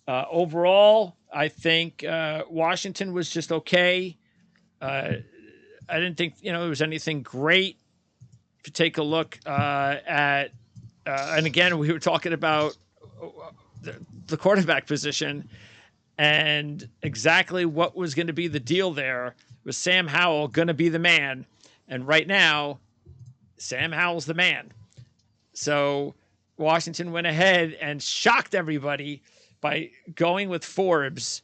Overall, I think Washington was just okay. Uh, I didn't think there was anything great. If you take a look at, and again, we were talking about the quarterback position and exactly what was going to be the deal there. Was Sam Howell going to be the man? And right now, Sam Howell's the man. So Washington went ahead and shocked everybody by going with Forbes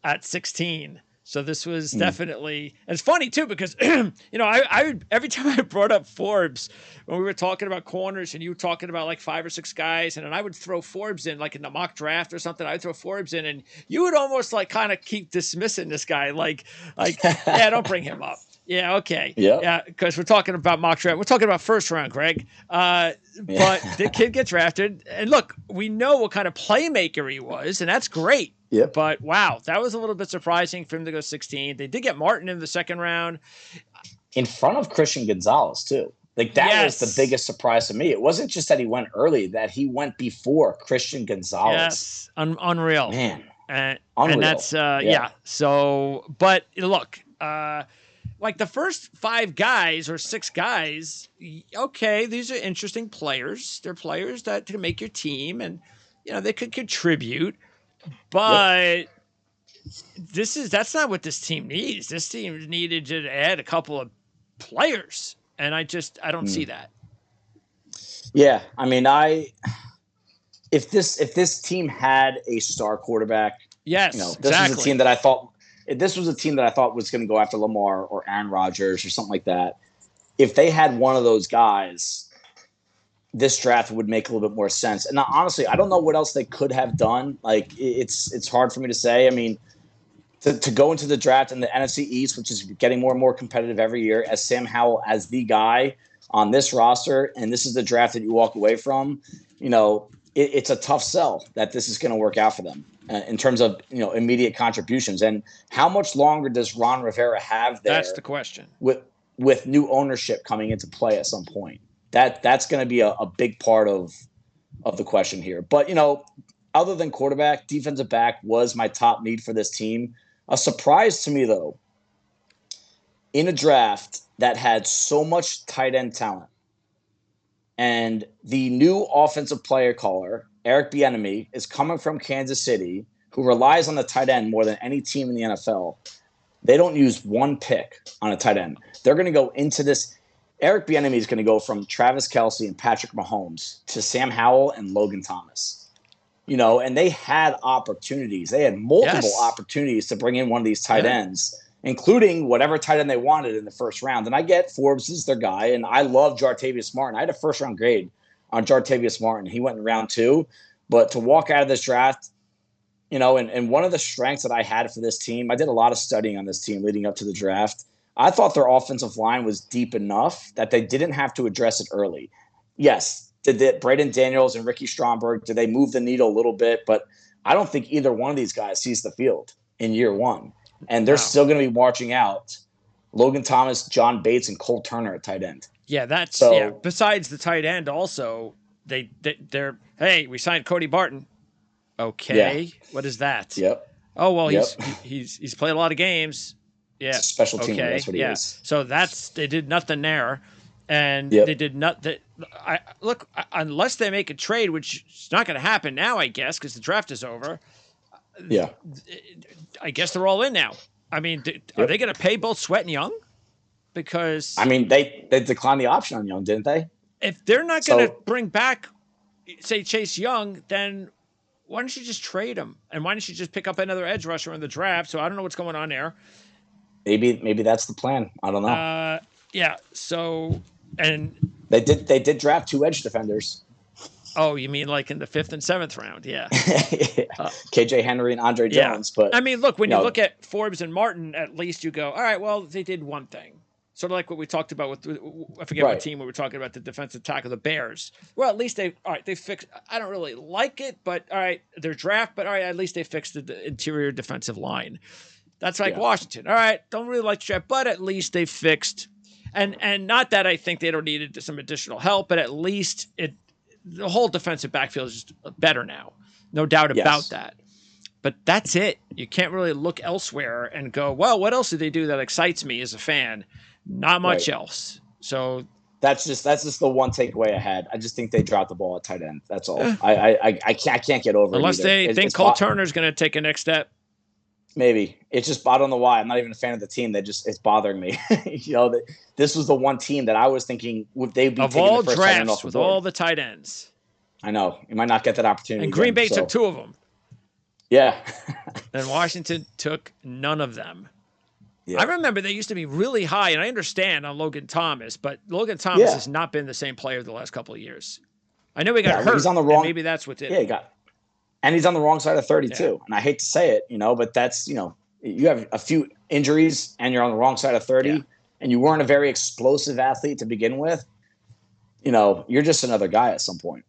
at 16. So this was definitely, and it's funny too, because, I every time I brought up Forbes when we were talking about corners and you were talking about like 5 or 6 guys, and then I would throw Forbes in like in the mock draft or something, I'd throw Forbes in and you would almost like kind of keep dismissing this guy. Like, yeah, don't bring him up. Yeah. Okay. Yep. Yeah. Because we're talking about mock draft. We're talking about first round, Greg. But the kid gets drafted, and look, we know what kind of playmaker he was, and that's great. Yep. But wow, that was a little bit surprising for him to go 16. They did get Martin in the second round. In front of Christian Gonzalez, too. Like, that was the biggest surprise to me. It wasn't just that he went early, that he went before Christian Gonzalez. Yes, unreal. Man. Unreal. And that's, So, but look, like the first 5 guys or 6 guys, okay, these are interesting players. They're players that can make your team, and, they could contribute. But that's not what this team needs. This team needed to add a couple of players, and I don't see that. Yeah, I mean, if this team had a star quarterback, yes, this exactly. was a team that I thought was going to go after Lamar or Aaron Rodgers or something like that. If they had one of those guys, this draft would make a little bit more sense. And honestly, I don't know what else they could have done. Like, it's hard for me to say. I mean, to go into the draft in the NFC East, which is getting more and more competitive every year, as Sam Howell as the guy on this roster, and this is the draft that you walk away from, it's a tough sell that this is going to work out for them in terms of, immediate contributions. And how much longer does Ron Rivera have there? That's the question. With new ownership coming into play at some point. That's going to be a big part of the question here. But, other than quarterback, defensive back was my top need for this team. A surprise to me, though, in a draft that had so much tight end talent, and the new offensive player caller, Eric Bieniemy, is coming from Kansas City, who relies on the tight end more than any team in the NFL. They don't use one pick on a tight end. They're going to go into this. Eric Bieniemy is going to go from Travis Kelce and Patrick Mahomes to Sam Howell and Logan Thomas. And they had opportunities. They had multiple opportunities to bring in one of these tight ends, including whatever tight end they wanted in the first round. And I get Forbes is their guy, and I love Jartavius Martin. I had a first-round grade on Jartavius Martin. He went in round 2. But to walk out of this draft, and one of the strengths that I had for this team, I did a lot of studying on this team leading up to the draft. I thought their offensive line was deep enough that they didn't have to address it early. Yes, did Braden Daniels and Ricky Stromberg, did they move the needle a little bit? But I don't think either one of these guys sees the field in year 1. And they're still going to be marching out Logan Thomas, John Bates, and Cole Turner at tight end. Yeah, besides the tight end, also, they're we signed Cody Barton. Okay, what is that? Yep. Oh, well, he's played a lot of games. Yeah, it's a special team. Okay. That's what he is. So they did nothing there, and they did nothing. Look, unless they make a trade, which is not going to happen now, I guess, because the draft is over. Yeah, I guess they're all in now. I mean, are they going to pay both Sweat and Young? Because I mean, they declined the option on Young, didn't they? If they're not going to bring back, say, Chase Young, then why don't you just trade him? And why don't you just pick up another edge rusher in the draft? So I don't know what's going on there. Maybe that's the plan. I don't know. Yeah. So and they did draft 2 edge defenders. Oh, you mean like in the 5th and 7th round? Yeah. KJ Henry and Andre Jones. But I mean, look, when you look at Forbes and Martin, at least you go, all right, well, they did one thing. Sort of like what we talked about with, I forget what team we were talking about, the defensive tackle, the Bears. Well, at least they fixed, I don't really like it, but all right, their draft, but all right, at least they fixed the interior defensive line. That's like Washington. All right, don't really like the draft, but at least they fixed. And not that I think they don't need some additional help, but at least the whole defensive backfield is just better now. No doubt about that. but that's it. You can't really look elsewhere and go, well, what else did they do that excites me as a fan? Not much else. So that's just the one takeaway I had. I just think they dropped the ball at tight end. That's all. I can't get over unless it they think Cole Turner's going to take a next step. Maybe it's just, I don't know why. I'm not even a fan of the team. It's bothering me. This was the one team that I was thinking would they be of taking all the first tight end drafts off the with board. all the tight ends. I know you might not get that opportunity. And Green again, Bay took 2 of them. Yeah. And Washington took none of them. Yeah. I remember they used to be really high, and I understand on Logan Thomas, but Logan Thomas has not been the same player the last couple of years. I know he got hurt. He's on the wrong. Maybe that's what did. Yeah, he got. And he's on the wrong side of 30 too. And I hate to say it, but that's, you have a few injuries and you're on the wrong side of 30 and you weren't a very explosive athlete to begin with. You're just another guy at some point.